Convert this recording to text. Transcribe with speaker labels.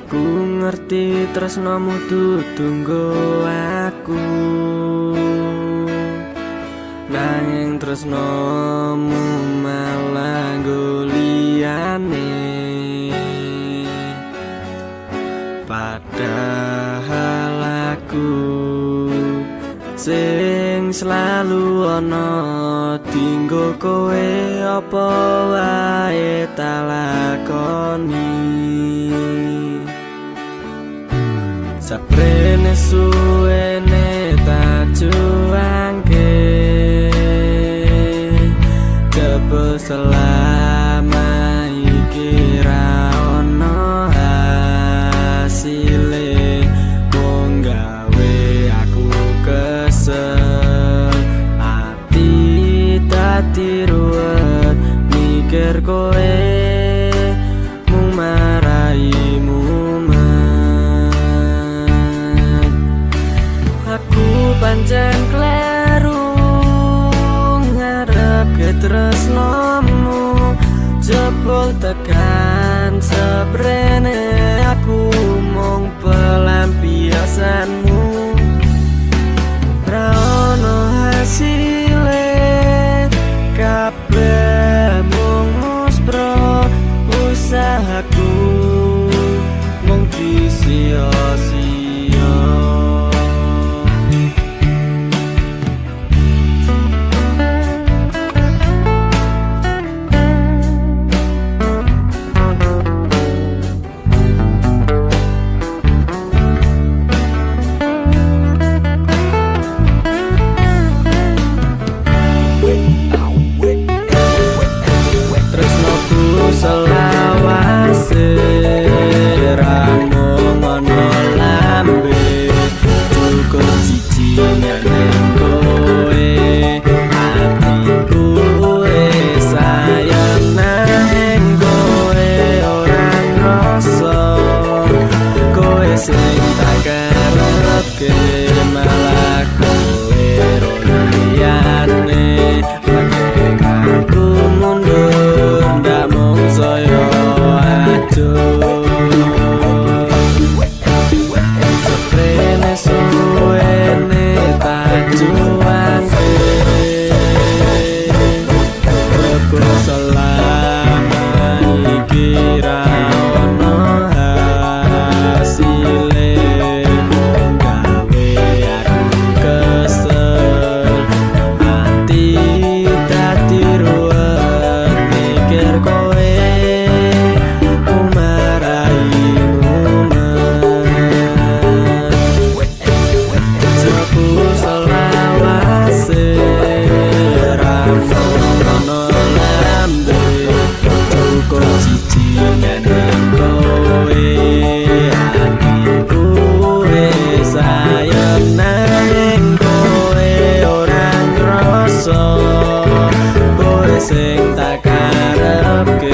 Speaker 1: Aku ngerti tresnamu tunggu aku, nanging tresnamu malah goliyane. Padahal aku sing selalu ana dinggo kowe, apa wae tak lakoni. Saprene suwene tak juangke, jebul selama iki ra ono hasile, mung gawe aku kesel. Ati dadi ruwet mikir kowe, mung maraimu. Pancen kleru ngarep ke tresnamu, jebul tekan sebrene aku mung pelampiasanmu. Ra ono hasile, kabeh mung muspro, usahaku mung sia-sia. Selawase ramung ono lambe, cukup siji nang kowe. Atiku wis sayang nang kowe, ora ngrasa kowe sing tak karepke, malah kowe liyane. Aku mundur ndak mung saya acuh, seprene suwene tak juangke, jebul selama iki ra ono hasile, mung gawe aku kesel. Ati dadi ruwet mikir kowe, maraimu jebul selawase ramung ono lambe, cukup siji nang kowe. Atiku wis sayang nang kowe, ora ngrasa kowe sing tak karepke.